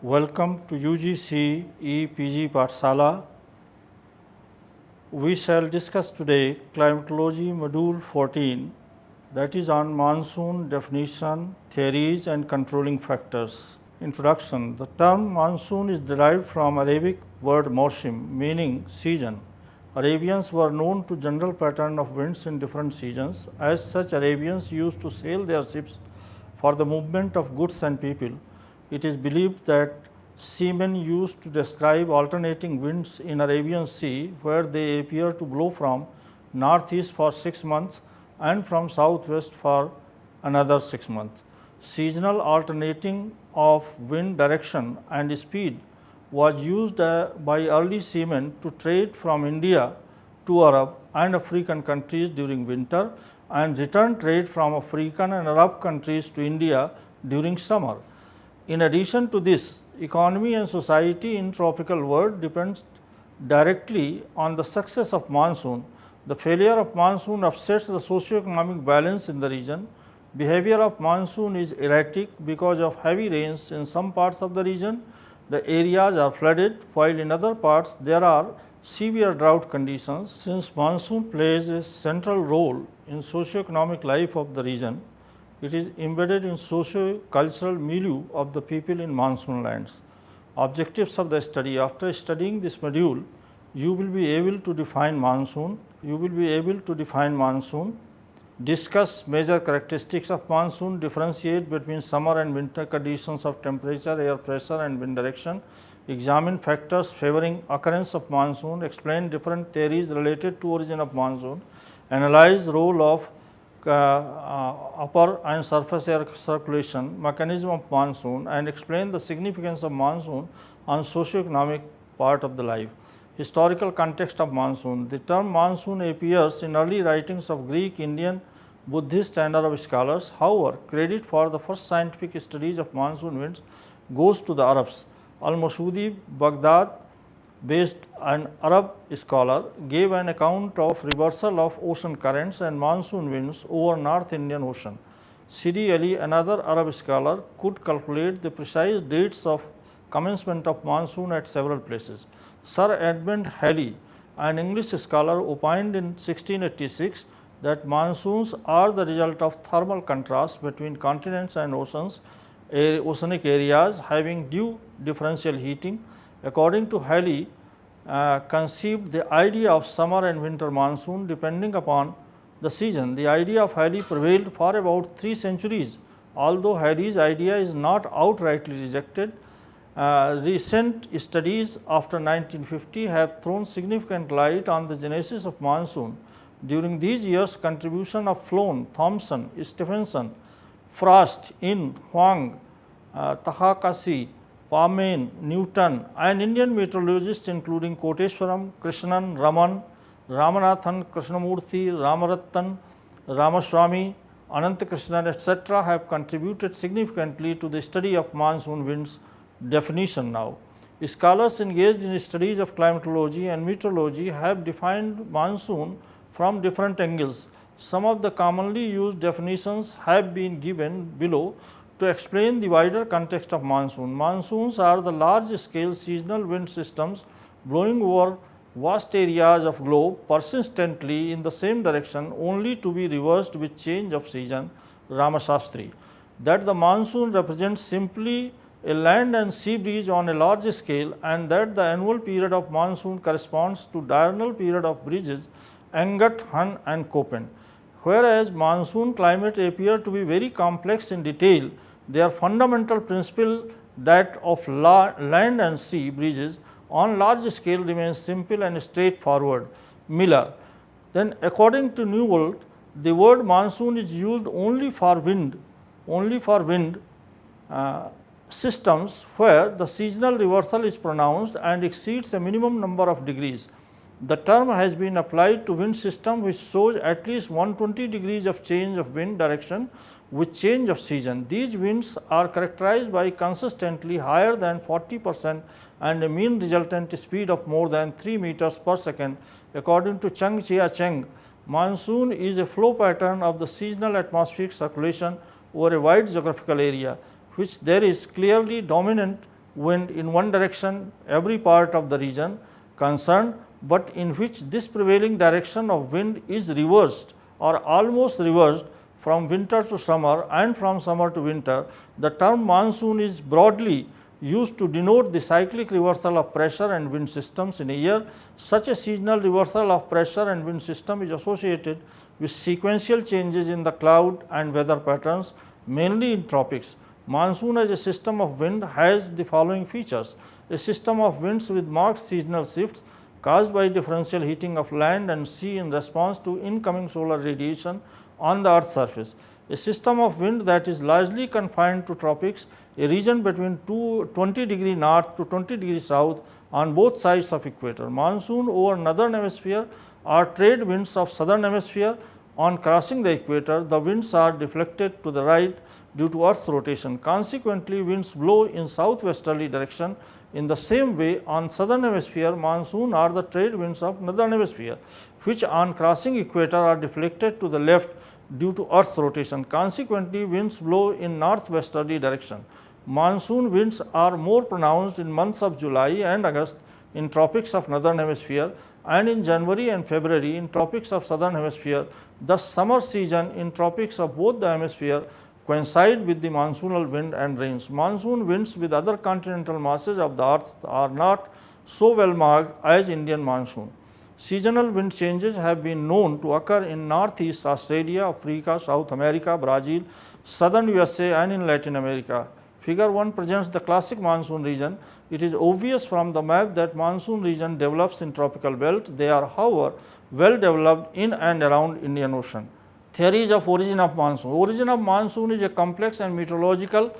Welcome to UGC EPG Pathshala. We shall discuss today climatology module 14, that is on monsoon definition, theories and controlling factors. Introduction. The term monsoon is derived from Arabic word mawsim, meaning season. Arabians were known to general pattern of winds in different seasons. As such, Arabians used to sail their ships for the movement of goods and people. It is believed that seamen used to describe alternating winds in Arabian Sea, where they appear to blow from northeast for 6 months and from southwest for another 6 months. Seasonal alternating of wind direction and speed was used by early seamen to trade from India to Arab and African countries during winter and return trade from African and Arab countries to India during summer. In addition to this, economy and society in tropical world depends directly on the success of monsoon. The failure of monsoon upsets the socio-economic balance in the region. Behavior of monsoon is erratic because of heavy rains in some parts of the region. The areas are flooded, while in other parts there are severe drought conditions. Since monsoon plays a central role in socio-economic life of the region, it is embedded in socio-cultural milieu of the people in monsoon lands. Objectives of the study. After studying this module, you will be able to define monsoon. Discuss major characteristics of monsoon, differentiate between summer and winter conditions of temperature, air pressure and wind direction, examine factors favoring occurrence of monsoon, explain different theories related to origin of monsoon, analyze role of upper and surface air circulation, mechanism of monsoon and explain the significance of monsoon on socio-economic part of the life. Historical context of monsoon. The term monsoon appears in early writings of Greek, Indian, Buddhist and Arab scholars. However, credit for the first scientific studies of monsoon winds goes to the Arabs. Al-Masudi, Baghdad based an Arab scholar, gave an account of reversal of ocean currents and monsoon winds over North Indian Ocean. Sidi Ali, another Arab scholar, could calculate the precise dates of commencement of monsoon at several places. Sir Edmund Halley, an English scholar, opined in 1686 that monsoons are the result of thermal contrast between continents and oceans, oceanic areas having due differential heating. According to Halley, conceived the idea of summer and winter monsoon depending upon the season. The idea of Halley prevailed for about 3 centuries. Although Halley's idea is not outrightly rejected, recent studies after 1950 have thrown significant light on the genesis of monsoon. During these years, contribution of Flown, Thomson, Stephenson, Frost, In, Huang, Takakasi, Parmain, Newton and Indian meteorologists including Koteswaram, Krishnan, Raman, Ramanathan, Krishnamurthy, Ramarattan, Ramaswamy, Anantakrishnan etc. have contributed significantly to the study of monsoon winds definition now. Scholars engaged in studies of climatology and meteorology have defined monsoon from different angles. Some of the commonly used definitions have been given below to explain the wider context of monsoon. Monsoons are the large scale seasonal wind systems blowing over vast areas of globe persistently in the same direction, only to be reversed with change of season. Ramashastri. That the monsoon represents simply a land and sea breeze on a large scale, and that the annual period of monsoon corresponds to diurnal period of breezes Angat, Han and Köppen. Whereas monsoon climate appear to be very complex in detail, their fundamental principle, that of land and sea breezes on large scale, remains simple and straightforward. Miller. Then according to Newbold, the word monsoon is used only for wind systems where the seasonal reversal is pronounced and exceeds a minimum number of degrees. The term has been applied to wind system which shows at least 120 degrees of change of wind direction with change of season. These winds are characterized by consistently higher than 40% and a mean resultant speed of more than 3 meters per second. According to Cheng Chia Cheng, monsoon is a flow pattern of the seasonal atmospheric circulation over a wide geographical area, which there is clearly dominant wind in one direction every part of the region concerned, but in which this prevailing direction of wind is reversed or almost reversed from winter to summer and from summer to winter. The term monsoon is broadly used to denote the cyclic reversal of pressure and wind systems in a year. Such a seasonal reversal of pressure and wind system is associated with sequential changes in the cloud and weather patterns, mainly in tropics. Monsoon as a system of wind has the following features: a system of winds with marked seasonal shifts caused by differential heating of land and sea in response to incoming solar radiation on the earth's surface; a system of wind that is largely confined to tropics, a region between 20° north to 20° south on both sides of equator. Monsoon over northern hemisphere are trade winds of southern hemisphere. On crossing the equator, the winds are deflected to the right due to earth's rotation. Consequently, winds blow in southwesterly direction. In the same way, on southern hemisphere, monsoon are the trade winds of northern hemisphere, which on crossing equator are deflected to the left due to earth's rotation. Consequently, winds blow in northwesterly direction. Monsoon winds are more pronounced in months of July and August in tropics of northern hemisphere, and in January and February in tropics of southern hemisphere. Thus, summer season in tropics of both the hemisphere coincide with the monsoonal wind and rains. Monsoon winds with other continental masses of the earth are not so well marked as Indian monsoon. Seasonal wind changes have been known to occur in northeast Australia, Africa, South America, Brazil, southern USA and in Latin America. Figure 1 presents the classic monsoon region. It is obvious from the map that monsoon region develops in tropical belt. They are, however, well developed in and around Indian Ocean. Theories of origin of monsoon. Origin of monsoon is a complex and meteorological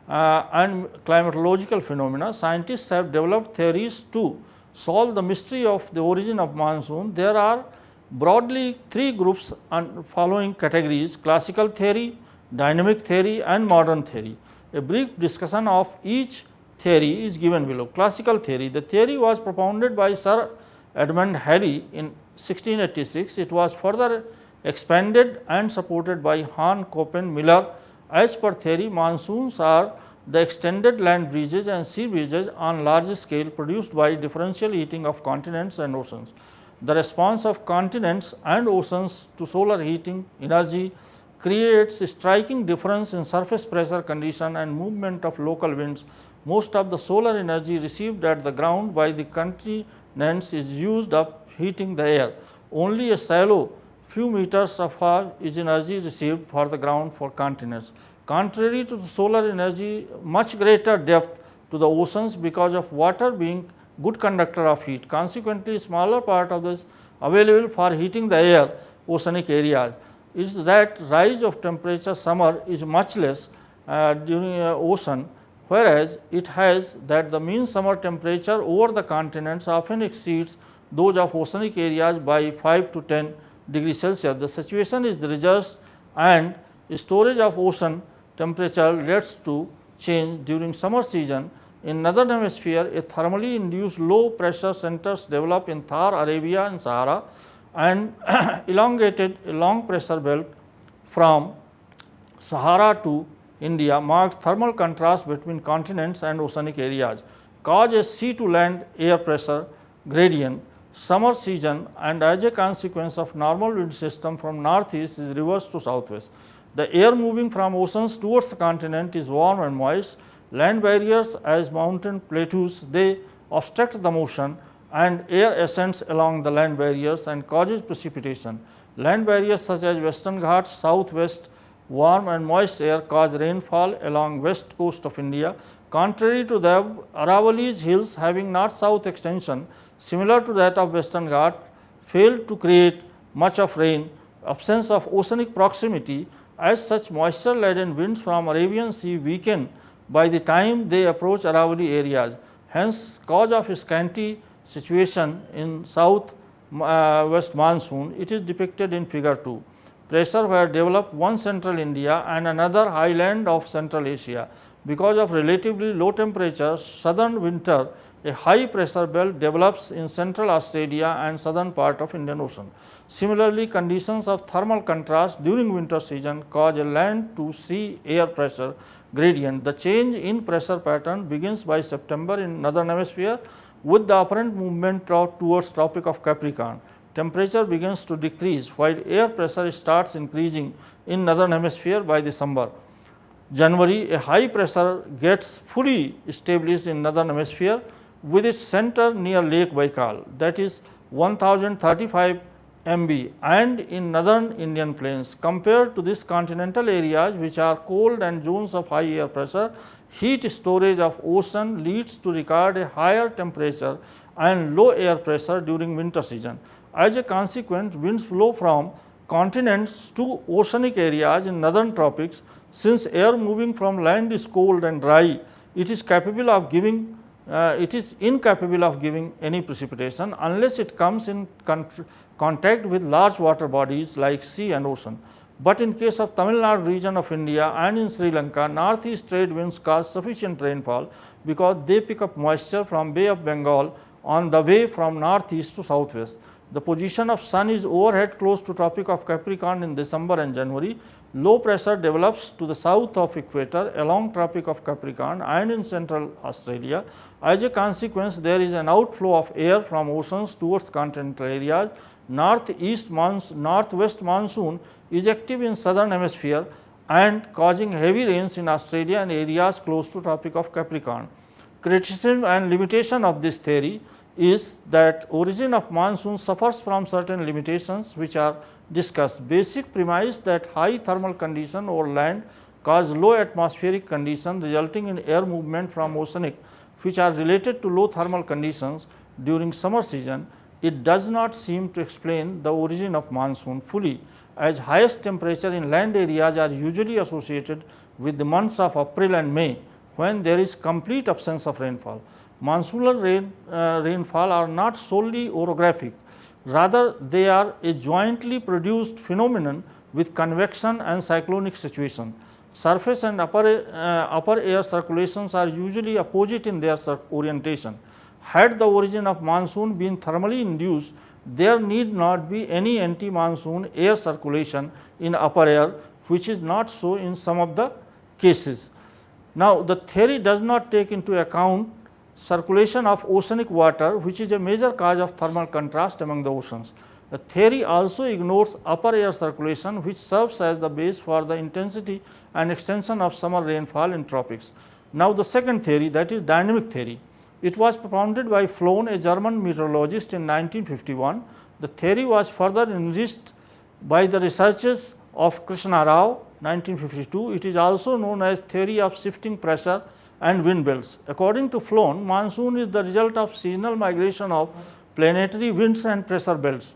and climatological phenomena. Scientists have developed theories to solve the mystery of the origin of monsoon. There are broadly three groups and following categories: classical theory, dynamic theory and modern theory. A brief discussion of each theory is given below. Classical theory. The theory was propounded by Sir Edmund Halley in 1686. It was further expanded and supported by Hahn, Köppen, Miller. As per theory, monsoons are the extended land breezes and sea breezes on large scale produced by differential heating of continents and oceans. The response of continents and oceans to solar heating energy creates a striking difference in surface pressure condition and movement of local winds. Most of the solar energy received at the ground by the continents is used up heating the air. Only a shallow few meters of is energy received for the ground for continents. Contrary to the solar energy, much greater depth to the oceans because of water being good conductor of heat. Consequently, smaller part of this available for heating the air oceanic areas. Is that rise of temperature summer is much less during ocean, whereas it has that the mean summer temperature over the continents often exceeds those of oceanic areas by 5 to 10 degrees Celsius. The situation is the result, and storage of ocean temperature leads to change during summer season. In northern hemisphere, a thermally induced low pressure centers develop in Thar, Arabia and Sahara, and elongated a long pressure belt from Sahara to India marks thermal contrast between continents and oceanic areas, cause a sea to land air pressure gradient. Summer season, and as a consequence of normal wind system from northeast is reversed to southwest. The air moving from oceans towards the continent is warm and moist. Land barriers as mountain plateaus, they obstruct the motion, and air ascends along the land barriers and causes precipitation. Land barriers such as Western Ghats, southwest warm and moist air cause rainfall along west coast of India. Contrary to the Aravallis hills having north-south extension similar to that of Western Ghats failed to create much of rain. Absence of oceanic proximity, as such moisture laden winds from Arabian Sea weaken by the time they approach Aravalli areas. Hence, cause of scanty situation in south west monsoon, it is depicted in figure 2. Pressure were developed one central India and another highland of Central Asia. Because of relatively low temperatures, southern winter A high pressure belt develops in central Australia and southern part of Indian Ocean. Similarly, conditions of thermal contrast during winter season cause a land to sea air pressure gradient. The change in pressure pattern begins by September in northern hemisphere with the apparent movement towards Tropic of Capricorn. Temperature begins to decrease while air pressure starts increasing in northern hemisphere by December. January, a high pressure gets fully established in northern hemisphere with its center near Lake Baikal, that is 1035 MB, and in northern Indian plains. Compared to these continental areas which are cold and zones of high air pressure, heat storage of ocean leads to record a higher temperature and low air pressure during winter season. As a consequence, winds flow from continents to oceanic areas in northern tropics. Since air moving from land is cold and dry, it is incapable of giving any precipitation unless it comes in contact with large water bodies like sea and ocean. But in case of Tamil Nadu region of India and in Sri Lanka, northeast trade winds cause sufficient rainfall because they pick up moisture from Bay of Bengal on the way from northeast to southwest. The position of sun is overhead close to Tropic of Capricorn in December and January. Low pressure develops to the south of equator along Tropic of Capricorn and in central Australia. As a consequence, there is an outflow of air from oceans towards continental areas. Northwest monsoon is active in southern hemisphere and causing heavy rains in Australia and areas close to Tropic of Capricorn. Criticism and limitation of this theory is that origin of monsoon suffers from certain limitations which are discussed. Basic premise that high thermal condition over land cause low atmospheric condition resulting in air movement from oceanic which are related to low thermal conditions during summer season. It does not seem to explain the origin of monsoon fully, as highest temperature in land areas are usually associated with the months of April and May, when there is complete absence of rainfall. Monsoonal rainfall are not solely orographic, rather they are a jointly produced phenomenon with convection and cyclonic situation. Surface and upper air circulations are usually opposite in their orientation. Had the origin of monsoon been thermally induced, there need not be any anti-monsoon air circulation in upper air, which is not so in some of the cases. Now, the theory does not take into account circulation of oceanic water, which is a major cause of thermal contrast among the oceans. The theory also ignores upper air circulation, which serves as the base for the intensity and extension of summer rainfall in tropics. Now, the second theory, that is dynamic theory. It was propounded by Flohn, a German meteorologist, in 1951. The theory was further enriched by the researches of Krishna Rao, 1952. It is also known as theory of shifting pressure and wind belts. According to Flohn, monsoon is the result of seasonal migration of planetary winds and pressure belts.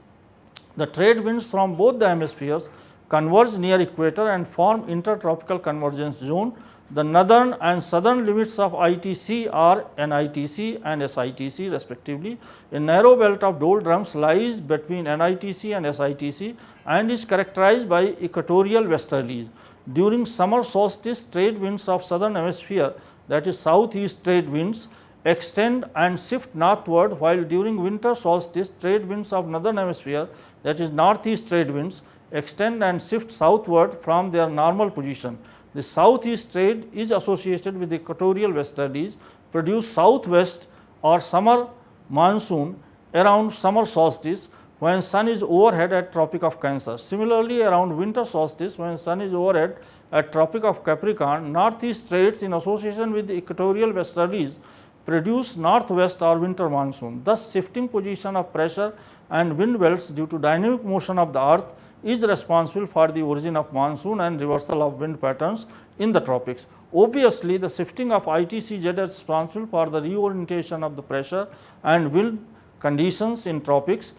The trade winds from both the hemispheres converge near equator and form intertropical convergence zone. The northern and southern limits of ITC are NITC and SITC respectively. A narrow belt of doldrums lies between NITC and SITC and is characterized by equatorial westerlies. During summer solstice, trade winds of southern hemisphere, that is southeast trade winds, extend and shift northward, while during winter solstice trade winds of northern hemisphere, that is northeast trade winds, extend and shift southward from their normal position. The southeast trade is associated with equatorial westerlies, produce southwest or summer monsoon around summer solstice when sun is overhead at Tropic of Cancer. Similarly, around winter solstice when sun is overhead at Tropic of Capricorn, northeast trades in association with the equatorial westerlies produce northwest or winter monsoon. Thus, shifting position of pressure and wind belts due to dynamic motion of the earth is responsible for the origin of monsoon and reversal of wind patterns in the tropics. Obviously, the shifting of ITCZ is responsible for the reorientation of the pressure and wind conditions in tropics.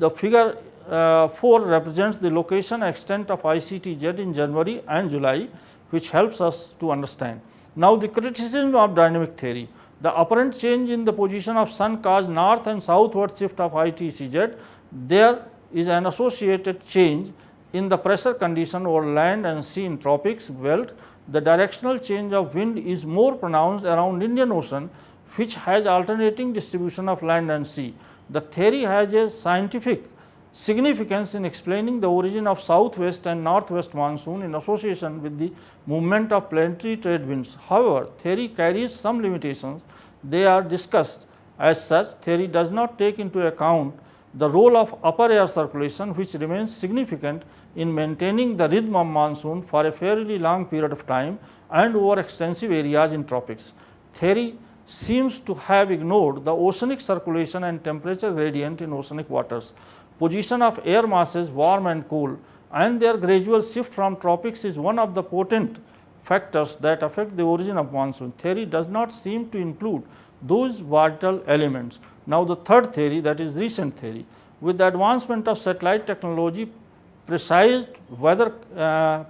The figure 4 represents the location extent of ICTZ in January and July, which helps us to understand. Now, the criticism of dynamic theory. The apparent change in the position of sun caused north and southward shift of ITCZ. There is an associated change in the pressure condition over land and sea in tropics belt. The directional change of wind is more pronounced around Indian Ocean, which has alternating distribution of land and sea. The theory has a scientific significance in explaining the origin of southwest and northwest monsoon in association with the movement of planetary trade winds. However, theory carries some limitations. They are discussed as such. Theory does not take into account the role of upper air circulation, which remains significant in maintaining the rhythm of monsoon for a fairly long period of time and over extensive areas in tropics. Theory seems to have ignored the oceanic circulation and temperature gradient in oceanic waters. Position of air masses warm and cool and their gradual shift from tropics is one of the potent factors that affect the origin of monsoon. Theory does not seem to include those vital elements. Now, the third theory, that is recent theory. With the advancement of satellite technology, precise weather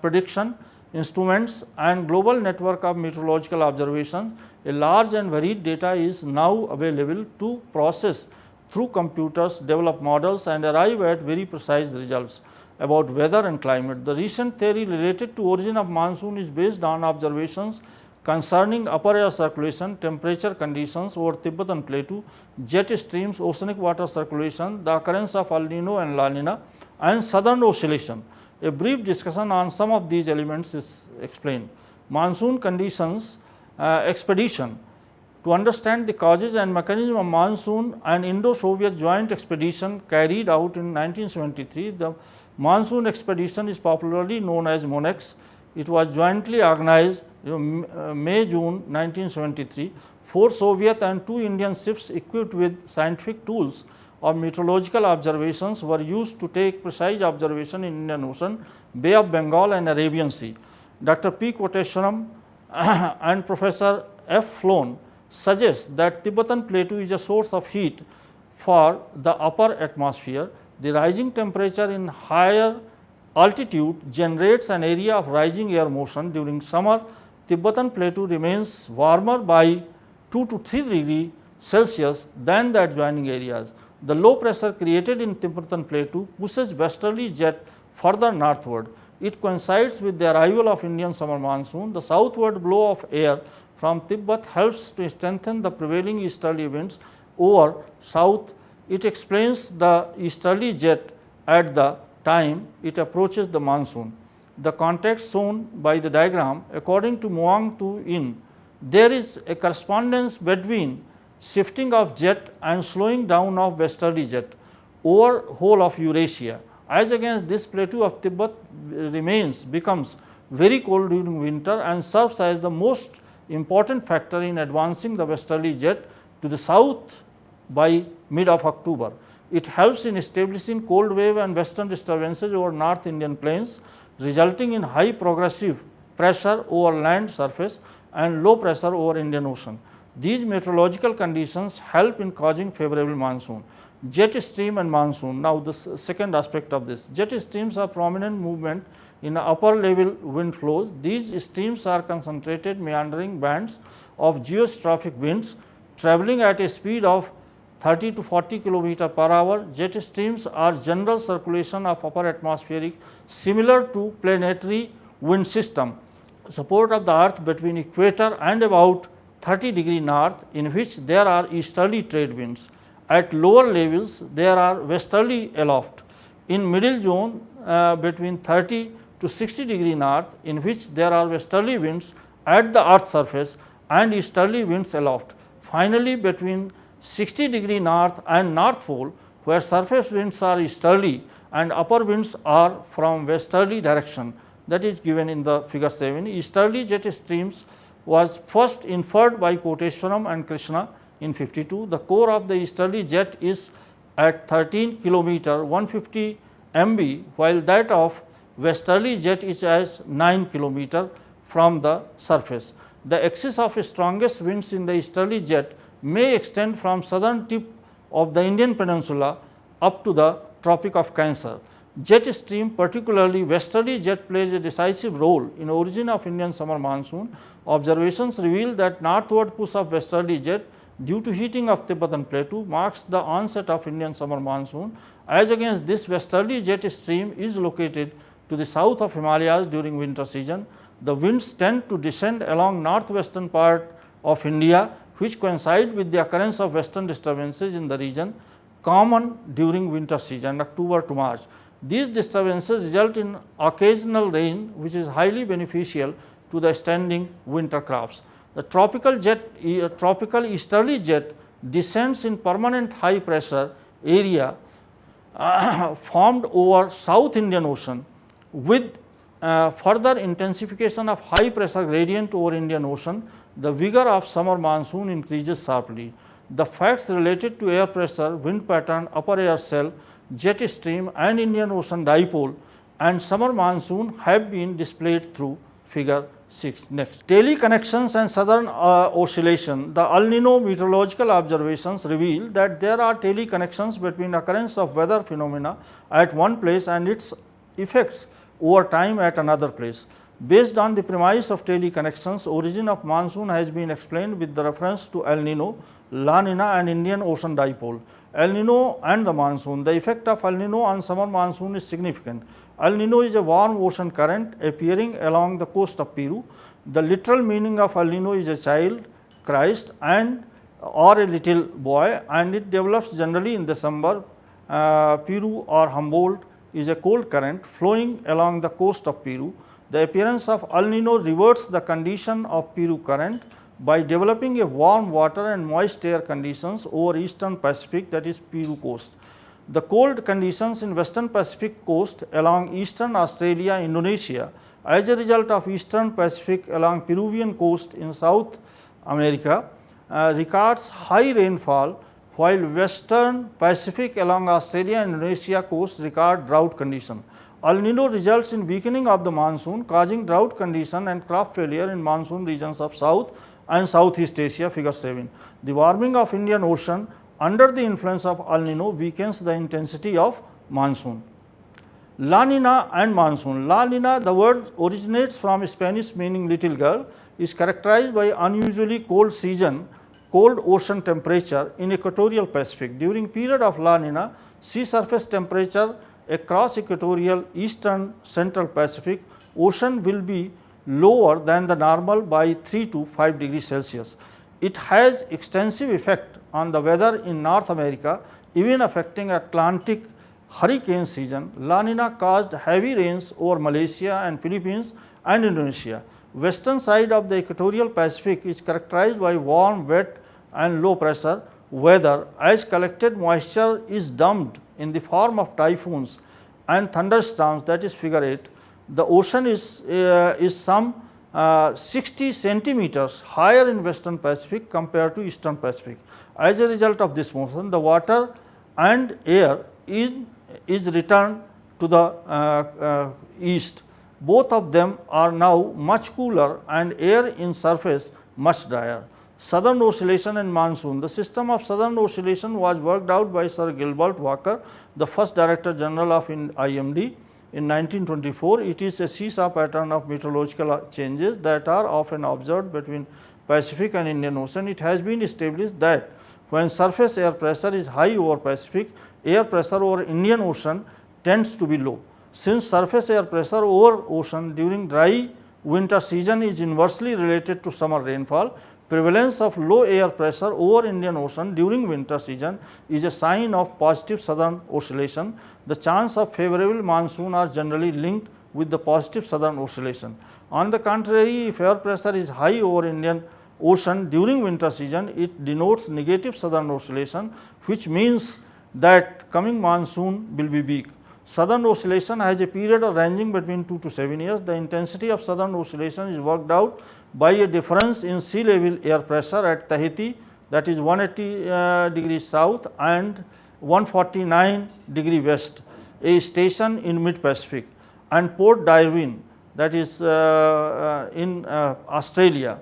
prediction instruments and global network of meteorological observations, a large and varied data is now available to process through computers, develop models and arrive at very precise results about weather and climate. The recent theory related to origin of monsoon is based on observations concerning upper air circulation, temperature conditions over Tibetan Plateau, jet streams, oceanic water circulation, the occurrence of El Nino and La Nina and southern oscillation. A brief discussion on some of these elements is explained. Monsoon conditions expedition. To understand the causes and mechanism of monsoon, an Indo-Soviet joint expedition carried out in 1973. The monsoon expedition is popularly known as MONEX. It was jointly organized May-June 1973. 4 Soviet and 2 Indian ships equipped with scientific tools of meteorological observations were used to take precise observation in Indian Ocean, Bay of Bengal and Arabian Sea. Dr. P. Koteshwaram and Professor F. Flown suggest that Tibetan Plateau is a source of heat for the upper atmosphere. The rising temperature in higher altitude generates an area of rising air motion. During summer, Tibetan Plateau remains warmer by 2 to 3 degrees Celsius than the adjoining areas. The low pressure created in Tibetan Plateau pushes westerly jet further northward. It coincides with the arrival of Indian summer monsoon. The southward blow of air from Tibet helps to strengthen the prevailing easterly winds over south. It explains the easterly jet at the time it approaches the monsoon. The context shown by the diagram, according to Muang Tu In, there is a correspondence between shifting of jet and slowing down of westerly jet over whole of Eurasia. As against this, plateau of Tibet becomes very cold during winter and serves as the most important factor in advancing the westerly jet to the south by mid of October. It helps in establishing cold wave and western disturbances over North Indian plains, resulting in high progressive pressure over land surface and low pressure over Indian Ocean. These meteorological conditions help in causing favorable monsoon. Jet stream and monsoon. Now, the second aspect of this, jet streams are prominent movement in upper level wind flows. These streams are concentrated meandering bands of geostrophic winds traveling at a speed of 30 to 40 km per hour. Jet streams are general circulation of upper atmospheric similar to planetary wind system. Support of the earth between equator and about 30 degree north, in which there are easterly trade winds. At lower levels there are westerly aloft. In middle zone between 30 to 60 degree north, in which there are westerly winds at the earth surface and easterly winds aloft. Finally, between 60 degree north and north pole, where surface winds are easterly and upper winds are from westerly direction, that is given in the figure 7. Easterly jet streams was first inferred by Koteshwaram and Krishna in 52. The core of the easterly jet is at 13 km 150 MB, while that of westerly jet is as 9 km from the surface. The axis of strongest winds in the easterly jet may extend from southern tip of the Indian peninsula up to the Tropic of Cancer. Jet stream, particularly westerly jet, plays a decisive role in origin of Indian summer monsoon. Observations reveal that northward push of westerly jet due to heating of Tibetan Plateau marks the onset of Indian summer monsoon. As against this, westerly jet stream is located to the south of Himalayas during winter season. The winds tend to descend along northwestern part of India, which coincide with the occurrence of western disturbances in the region common during winter season October to March. These disturbances result in occasional rain, which is highly beneficial to the standing winter crops. The tropical easterly jet descends in permanent high pressure area formed over South Indian Ocean with further intensification of high pressure gradient over Indian Ocean. The vigor of summer monsoon increases sharply. The facts related to air pressure, wind pattern, upper air cell, jet stream and Indian Ocean dipole and summer monsoon have been displayed through figure 6. Next, daily connections and southern oscillation. The El Nino meteorological observations reveal that there are daily connections between occurrence of weather phenomena at one place and its effects over time at another place. Based on the premise of daily connections, origin of monsoon has been explained with the reference to El Nino, La Nina and Indian Ocean dipole. El Nino and the monsoon. The effect of El Nino on summer monsoon is significant. El Nino is a warm ocean current appearing along the coast of Peru. The literal meaning of El Nino is a child, Christ and or a little boy, and it develops generally in December. Peru or Humboldt is a cold current flowing along the coast of Peru. The appearance of El Nino reverts the condition of Peru current by developing a warm water and moist air conditions over eastern Pacific, that is Peru coast. The cold conditions in western Pacific coast along eastern Australia, Indonesia as a result of eastern Pacific along Peruvian coast in South America records high rainfall, while western Pacific along Australia and Indonesia coast record drought condition. El Nino results in weakening of the monsoon, causing drought condition and crop failure in monsoon regions of South and Southeast Asia, figure 7. The warming of Indian Ocean under the influence of El Nino weakens the intensity of monsoon. La Nina and monsoon. La Nina, the word originates from Spanish meaning little girl, is characterized by unusually cold season, cold ocean temperature in equatorial Pacific. During period of La Nina, sea surface temperature across equatorial eastern central Pacific ocean will be lower than the normal by 3 to 5 degrees Celsius. It has extensive effect on the weather in North America, even affecting Atlantic hurricane season. La Nina caused heavy rains over Malaysia and Philippines and Indonesia. Western side of the equatorial Pacific is characterized by warm, wet and low pressure weather as collected moisture is dumped in the form of typhoons and thunderstorms, that is figure 8. The ocean is some 60 centimeters higher in western Pacific compared to eastern Pacific. As a result of this motion, the water and air is returned to the east. Both of them are now much cooler and air in surface much drier. Southern oscillation and monsoon. The system of southern oscillation was worked out by Sir Gilbert Walker, the first Director General of IMD in 1924. It is a seesaw pattern of meteorological changes that are often observed between Pacific and Indian Ocean. It has been established that when surface air pressure is high over Pacific, air pressure over Indian Ocean tends to be low. Since surface air pressure over ocean during dry winter season is inversely related to summer rainfall, prevalence of low air pressure over Indian Ocean during winter season is a sign of positive southern oscillation. The chance of favorable monsoon are generally linked with the positive southern oscillation. On the contrary, if air pressure is high over Indian Ocean during winter season, it denotes negative southern oscillation, which means that coming monsoon will be weak. Southern oscillation has a period of ranging between 2 to 7 years. The intensity of southern oscillation is worked out by a difference in sea level air pressure at Tahiti, that is 180 degrees south and 149 degree west, a station in mid Pacific, and Port Darwin, that is in Australia,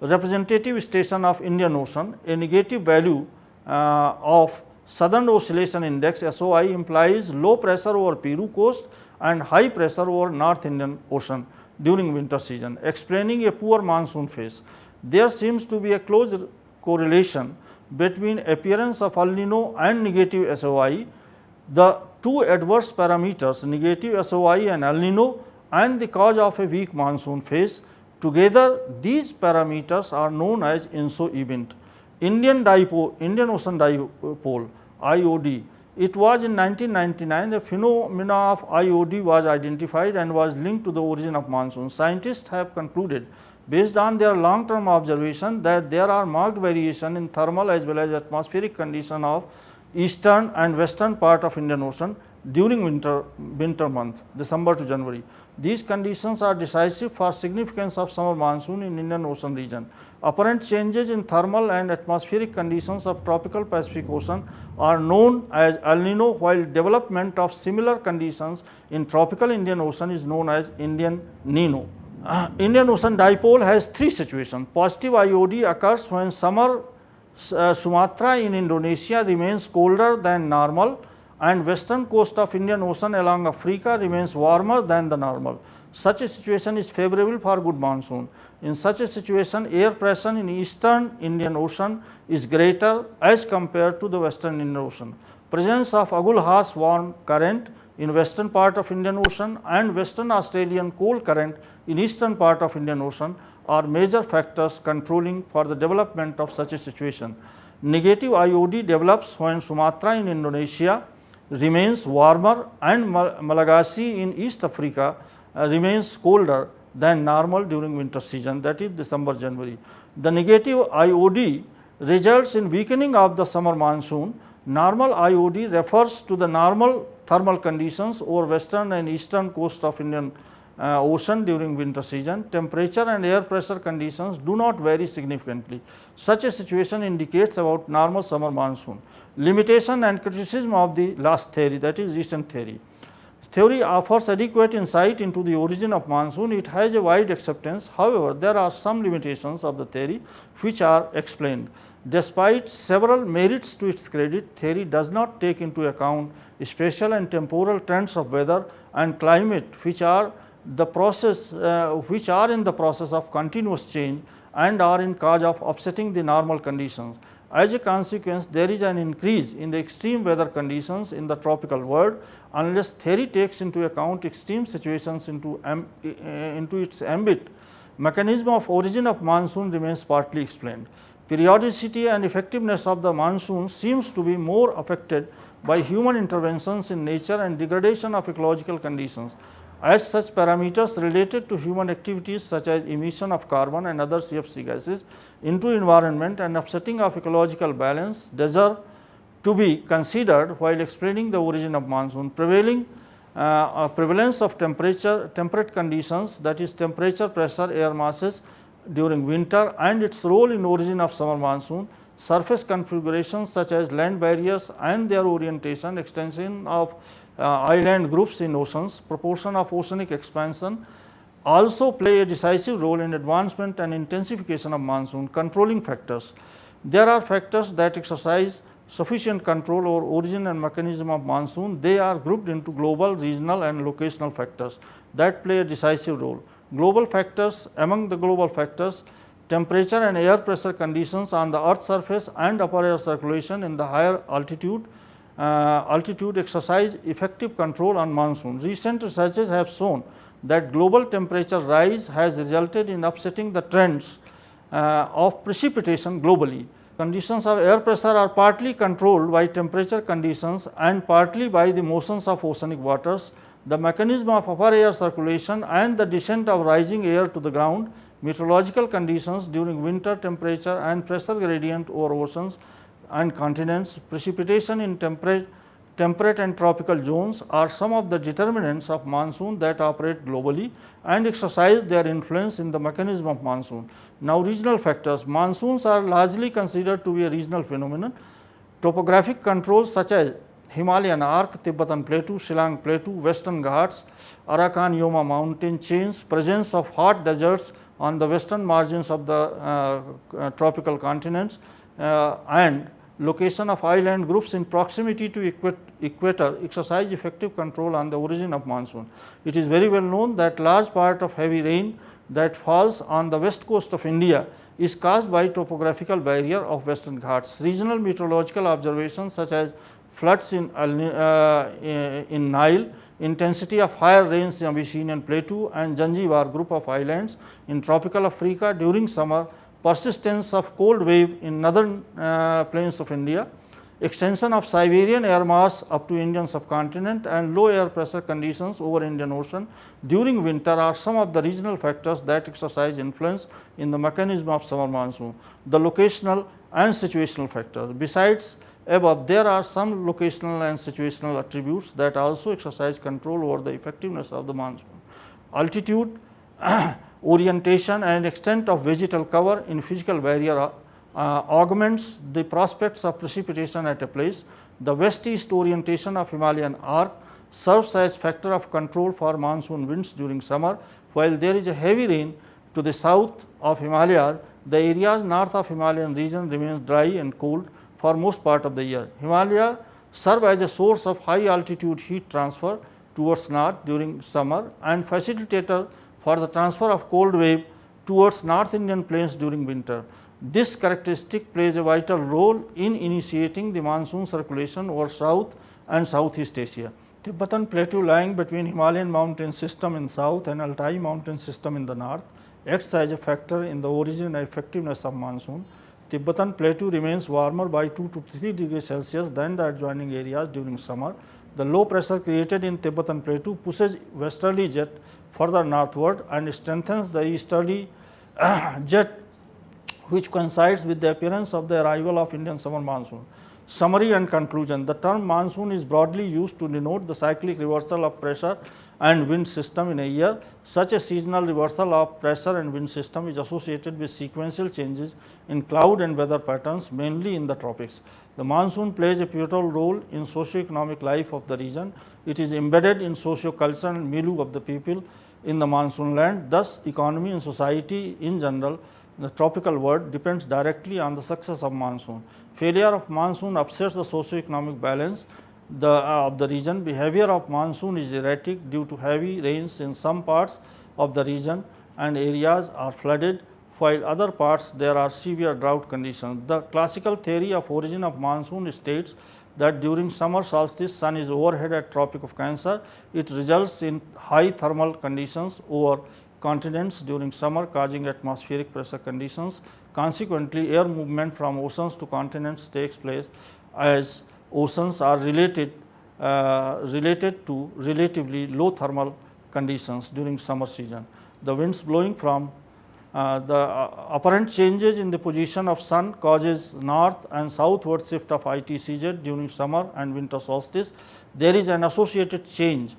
representative station of Indian Ocean. A negative value of southern oscillation index SOI implies low pressure over Peru coast and high pressure over North Indian Ocean during winter season, explaining a poor monsoon phase. There seems to be a close correlation between appearance of El Nino and negative SOI. The two adverse parameters, negative SOI and El Nino, and the cause of a weak monsoon phase. Together, these parameters are known as ENSO event. Indian Ocean Dipole IOD. It was in 1999 the phenomena of IOD was identified and was linked to the origin of monsoon. Scientists have concluded based on their long term observation that there are marked variation in thermal as well as atmospheric condition of eastern and western part of Indian Ocean during winter month December to January. These conditions are decisive for significance of summer monsoon in Indian Ocean region. Apparent changes in thermal and atmospheric conditions of tropical Pacific Ocean are known as El Nino, while development of similar conditions in tropical Indian Ocean is known as Indian Nino. Indian Ocean Dipole has three situations. Positive IOD occurs when summer Sumatra in Indonesia remains colder than normal and western coast of Indian Ocean along Africa remains warmer than the normal. Such a situation is favorable for good monsoon. In such a situation, air pressure in eastern Indian Ocean is greater as compared to the western Indian Ocean. Presence of Agulhas warm current in western part of Indian Ocean and western Australian cold current in eastern part of Indian Ocean are major factors controlling for the development of such a situation. Negative IOD develops when Sumatra in Indonesia remains warmer and Malagasy in East Africa remains colder than normal during winter season, that is December January. The negative IOD results in weakening of the summer monsoon. Normal IOD refers to the normal thermal conditions over western and eastern coast of Indian Ocean during winter season. Temperature and air pressure conditions do not vary significantly. Such a situation indicates about normal summer monsoon. Limitation and criticism of the last theory, that is recent theory. Theory offers adequate insight into the origin of monsoon. It has a wide acceptance. However, there are some limitations of the theory which are explained. Despite several merits to its credit, theory does not take into account spatial and temporal trends of weather and climate which are in the process of continuous change and are in cause of upsetting the normal conditions. As a consequence, there is an increase in the extreme weather conditions in the tropical world unless theory takes into account extreme situations into its ambit. Mechanism of origin of monsoon remains partly explained. Periodicity and effectiveness of the monsoon seems to be more affected by human interventions in nature and degradation of ecological conditions. As such, parameters related to human activities such as emission of carbon and other CFC gases into environment and upsetting of ecological balance deserve to be considered while explaining the origin of monsoon. Prevalence of temperate conditions, that is temperature, pressure, air masses during winter and its role in origin of summer monsoon, surface configurations such as land barriers and their orientation, extension of island groups in oceans, proportion of oceanic expansion also play a decisive role in advancement and intensification of monsoon. Controlling factors. There are factors that exercise sufficient control over origin and mechanism of monsoon. They are grouped into global, regional and locational factors that play a decisive role. Global factors. Among the global factors, temperature and air pressure conditions on the earth surface and upper air circulation in the higher altitude exercise effective control on monsoon. Recent researches have shown that global temperature rise has resulted in upsetting the trends of precipitation globally. Conditions of air pressure are partly controlled by temperature conditions and partly by the motions of oceanic waters. The mechanism of upper air circulation and the descent of rising air to the ground, meteorological conditions during winter, temperature and pressure gradient over oceans and continents, precipitation in temperate and tropical zones are some of the determinants of monsoon that operate globally and exercise their influence in the mechanism of monsoon. Now, regional factors. Monsoons are largely considered to be a regional phenomenon. Topographic controls such as Himalayan arc, Tibetan plateau, Shillong plateau, Western Ghats, Arakan Yoma mountain chains, presence of hot deserts on the western margins of the tropical continents and location of island groups in proximity to equator exercise effective control on the origin of monsoon. It is very well known that large part of heavy rain that falls on the west coast of India is caused by topographical barrier of Western Ghats. Regional meteorological observations such as floods in Nile, intensity of higher rains in Abyssinian plateau and Zanzibar group of islands in tropical Africa during summer persistence of cold wave in northern plains of India, extension of Siberian air mass up to Indian subcontinent and low air pressure conditions over Indian Ocean during winter are some of the regional factors that exercise influence in the mechanism of summer monsoon. The locational and situational factors. Besides above, there are some locational and situational attributes that also exercise control over the effectiveness of the monsoon. Altitude, orientation and extent of vegetal cover in physical barrier augments the prospects of precipitation at a place. The west-east orientation of Himalayan arc serves as factor of control for monsoon winds during summer. While there is a heavy rain to the south of Himalayas, the areas north of Himalayan region remains dry and cold for most part of the year. Himalaya serve as a source of high altitude heat transfer towards north during summer and facilitator for the transfer of cold wave towards North Indian plains during winter. This characteristic plays a vital role in initiating the monsoon circulation over South and Southeast Asia. Tibetan Plateau lying between Himalayan mountain system in south and Altai mountain system in the north acts as a factor in the origin and effectiveness of monsoon. Tibetan Plateau remains warmer by 2 to 3 degrees Celsius than the adjoining areas during summer. The low pressure created in Tibetan Plateau pushes westerly jet further northward and strengthens the easterly jet, which coincides with the appearance of the arrival of Indian summer monsoon. Summary and conclusion. The term monsoon is broadly used to denote the cyclic reversal of pressure and wind system in a year. Such a seasonal reversal of pressure and wind system is associated with sequential changes in cloud and weather patterns, mainly in the tropics. The monsoon plays a pivotal role in socio-economic life of the region. It is embedded in socio-cultural and milieu of the people in the monsoon land. Thus, economy and society in general, the tropical world depends directly on the success of monsoon. Failure of monsoon upsets the socio-economic balance of the region. Behavior of monsoon is erratic due to heavy rains in some parts of the region and areas are flooded, while other parts there are severe drought conditions. The classical theory of origin of monsoon states that during summer solstice sun is overhead at Tropic of Cancer. It results in high thermal conditions over continents during summer, causing atmospheric pressure conditions. Consequently, air movement from oceans to continents takes place as oceans are related to relatively low thermal conditions during summer season. The winds blowing from the apparent changes in the position of sun causes north and southward shift of ITCZ during summer and winter solstice. There is an associated change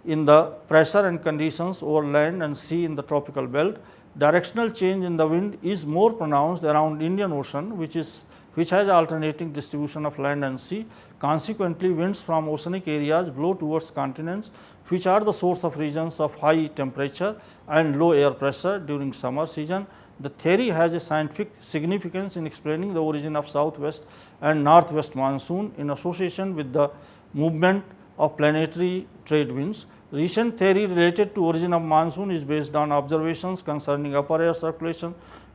in the pressure and conditions over land and sea in the tropical belt. Directional change in the wind is more pronounced around Indian Ocean, which has alternating distribution of land and sea. Consequently, winds from oceanic areas blow towards continents, which are the source of regions of high temperature and low air pressure during summer season. The theory has a scientific significance in explaining the origin of southwest and northwest monsoon in association with the movement of planetary trade winds. Recent theory related to origin of monsoon is based on observations concerning upper air circulation,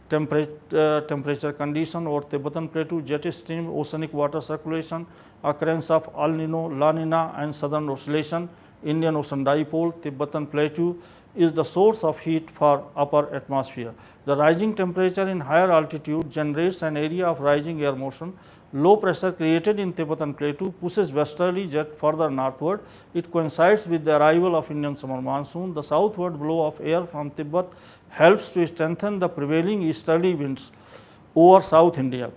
temperature condition over Tibetan Plateau, jet stream, oceanic water circulation, occurrence of El Nino, La Nina and southern oscillation, Indian Ocean dipole. Tibetan Plateau is the source of heat for upper atmosphere. The rising temperature in higher altitude generates an area of rising air motion. Low pressure created in Tibetan Plateau pushes westerly jet further northward. It coincides with the arrival of Indian summer monsoon. The southward blow of air from Tibet helps to strengthen the prevailing easterly winds over South India.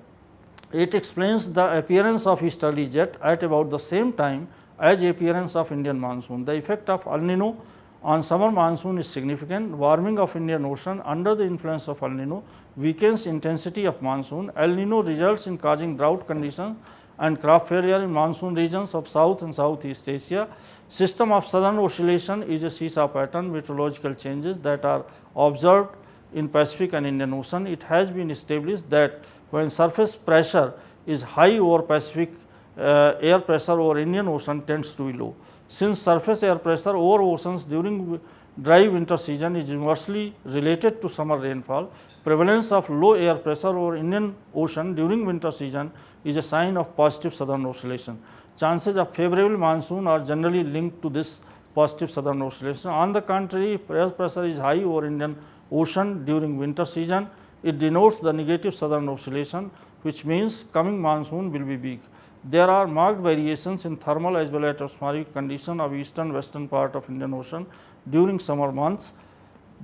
It explains the appearance of easterly jet at about the same time as the appearance of Indian monsoon. The effect of El Nino on summer monsoon is significant. Warming of Indian Ocean under the influence of El Nino weakens intensity of monsoon. El Nino results in causing drought conditions and crop failure in monsoon regions of South and Southeast Asia. System of southern oscillation is a seesaw pattern meteorological changes that are observed in Pacific and Indian Ocean. It has been established that when surface pressure is high over Pacific, air pressure over Indian Ocean tends to be low. Since surface air pressure over oceans during dry winter season is inversely related to summer rainfall, prevalence of low air pressure over Indian Ocean during winter season is a sign of positive southern oscillation. Chances of favorable monsoon are generally linked to this positive southern oscillation. On the contrary, if air pressure is high over Indian Ocean during winter season, It denotes the negative southern oscillation, which means coming monsoon will be weak. There are marked variations in thermal as well as atmospheric condition of eastern western part of Indian Ocean during summer months.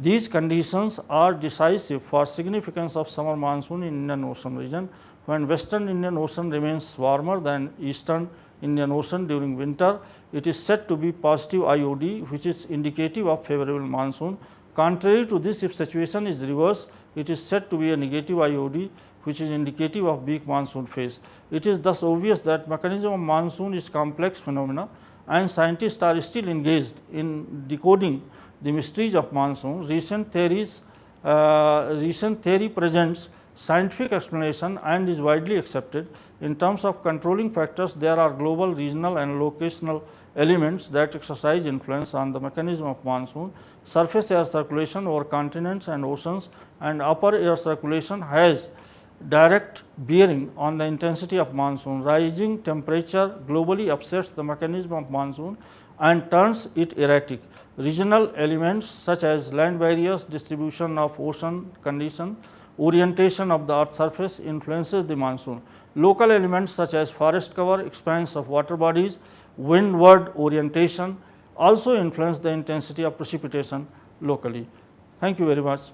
These conditions are decisive for significance of summer monsoon in Indian Ocean region, when western Indian Ocean remains warmer than eastern Indian Ocean during winter. It is said to be positive IOD, which is indicative of favorable monsoon. Contrary to this, if situation is reversed, it is said to be a negative IOD, which is indicative of weak monsoon phase. It is thus obvious that mechanism of monsoon is complex phenomena, and scientists are still engaged in decoding the mysteries of monsoon. Recent theory presents scientific explanation and is widely accepted. In terms of controlling factors, there are global, regional and locational elements that exercise influence on the mechanism of monsoon. Surface air circulation over continents and oceans and upper air circulation has direct bearing on the intensity of monsoon. Rising temperature globally upsets the mechanism of monsoon and turns it erratic. Regional elements such as land barriers, distribution of ocean condition, orientation of the earth surface influences the monsoon. Local elements such as forest cover, expanse of water bodies, windward orientation also influence the intensity of precipitation locally. Thank you very much.